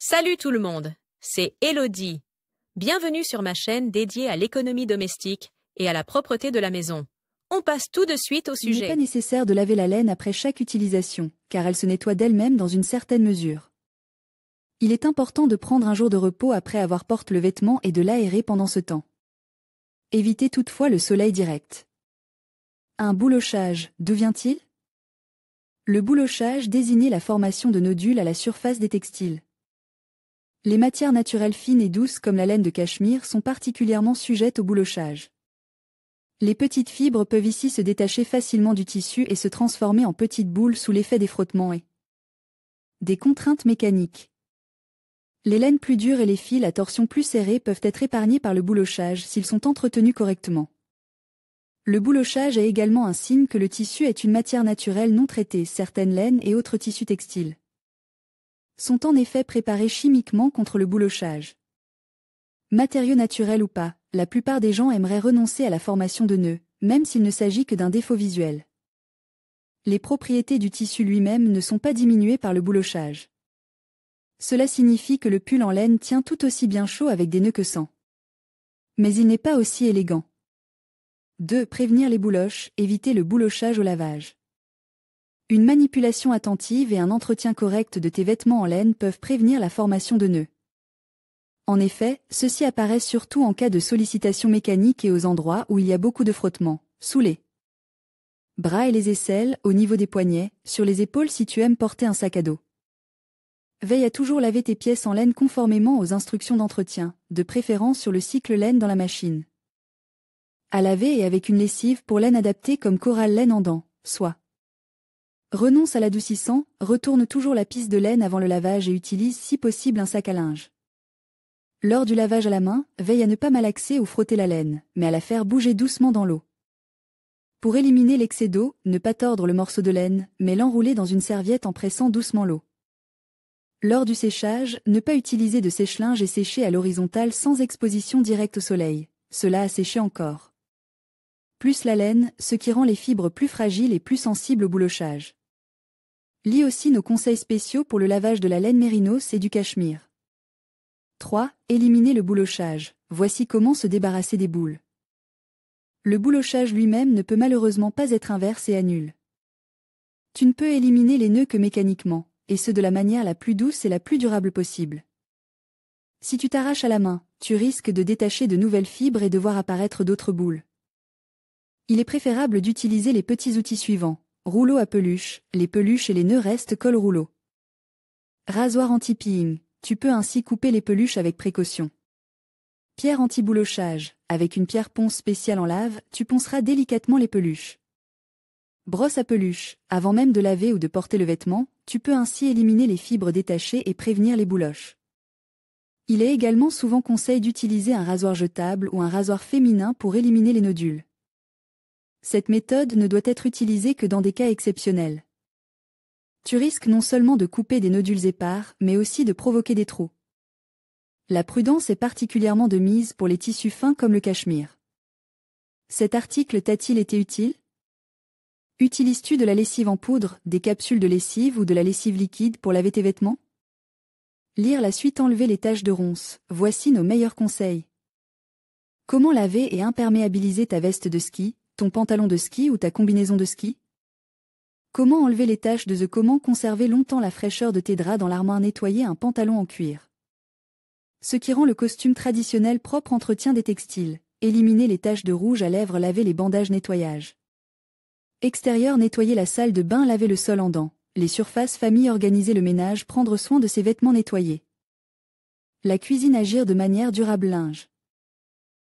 Salut tout le monde, c'est Elodie. Bienvenue sur ma chaîne dédiée à l'économie domestique et à la propreté de la maison. On passe tout de suite au Il n'est sujet. pas nécessaire de laver la laine après chaque utilisation, car elle se nettoie d'elle-même dans une certaine mesure. Il est important de prendre un jour de repos après avoir porté le vêtement et de l'aérer pendant ce temps. Évitez toutefois le soleil direct. Un boulochage, d'où vient-il? Le boulochage désignait la formation de nodules à la surface des textiles. Les matières naturelles fines et douces comme la laine de cachemire sont particulièrement sujettes au boulochage. Les petites fibres peuvent ici se détacher facilement du tissu et se transformer en petites boules sous l'effet des frottements et des contraintes mécaniques. Les laines plus dures et les fils à torsion plus serrée peuvent être épargnés par le boulochage s'ils sont entretenus correctement. Le boulochage est également un signe que le tissu est une matière naturelle non traitée. Certaines laines et autres tissus textiles sont en effet préparés chimiquement contre le boulochage. Matériaux naturels ou pas, la plupart des gens aimeraient renoncer à la formation de nœuds, même s'il ne s'agit que d'un défaut visuel. Les propriétés du tissu lui-même ne sont pas diminuées par le boulochage. Cela signifie que le pull en laine tient tout aussi bien chaud avec des nœuds que sans. Mais il n'est pas aussi élégant. 2. Prévenir les bouloches, éviter le boulochage au lavage. Une manipulation attentive et un entretien correct de tes vêtements en laine peuvent prévenir la formation de nœuds. En effet, ceux-ci apparaissent surtout en cas de sollicitation mécanique et aux endroits où il y a beaucoup de frottement, sous les bras et les aisselles, au niveau des poignets, sur les épaules si tu aimes porter un sac à dos. Veille à toujours laver tes pièces en laine conformément aux instructions d'entretien, de préférence sur le cycle laine dans la machine. À laver et avec une lessive pour laine adaptée comme Coral laine en dents, soit. Renonce à l'adoucissant, retourne toujours la pisse de laine avant le lavage et utilise si possible un sac à linge. Lors du lavage à la main, veille à ne pas malaxer ou frotter la laine, mais à la faire bouger doucement dans l'eau. Pour éliminer l'excès d'eau, ne pas tordre le morceau de laine, mais l'enrouler dans une serviette en pressant doucement l'eau. Lors du séchage, ne pas utiliser de sèche-linge et sécher à l'horizontale sans exposition directe au soleil, cela a séché encore. Plus la laine, ce qui rend les fibres plus fragiles et plus sensibles au boulochage. Lis aussi nos conseils spéciaux pour le lavage de la laine mérinos et du cachemire. 3. Éliminer le boulochage. Voici comment se débarrasser des boules. Le boulochage lui-même ne peut malheureusement pas être inverse et annule. Tu ne peux éliminer les nœuds que mécaniquement, et ce de la manière la plus douce et la plus durable possible. Si tu t'arraches à la main, tu risques de détacher de nouvelles fibres et de voir apparaître d'autres boules. Il est préférable d'utiliser les petits outils suivants. Rouleau à peluche, les peluches et les nœuds restent colle rouleau. Rasoir anti-peeling, tu peux ainsi couper les peluches avec précaution. Pierre anti-boulochage, avec une pierre ponce spéciale en lave, tu ponceras délicatement les peluches. Brosse à peluche, avant même de laver ou de porter le vêtement, tu peux ainsi éliminer les fibres détachées et prévenir les bouloches. Il est également souvent conseillé d'utiliser un rasoir jetable ou un rasoir féminin pour éliminer les nodules. Cette méthode ne doit être utilisée que dans des cas exceptionnels. Tu risques non seulement de couper des nodules épars, mais aussi de provoquer des trous. La prudence est particulièrement de mise pour les tissus fins comme le cachemire. Cet article t'a-t-il été utile? Utilises-tu de la lessive en poudre, des capsules de lessive ou de la lessive liquide pour laver tes vêtements? Lire la suite. Enlever les taches de ronces, voici nos meilleurs conseils. Comment laver et imperméabiliser ta veste de ski, ton pantalon de ski ou ta combinaison de ski? Comment enlever les taches de comment conserver longtemps la fraîcheur de tes draps dans l'armoire? Nettoyer un pantalon en cuir. Ce qui rend le costume traditionnel propre. Entretien des textiles. Éliminer les taches de rouge à lèvres. Laver les bandages. Nettoyage extérieur. Nettoyer la salle de bain. Laver le sol en dents. Les surfaces. Famille. Organiser le ménage. Prendre soin de ses vêtements. Nettoyer la cuisine. Agir de manière durable. Linge.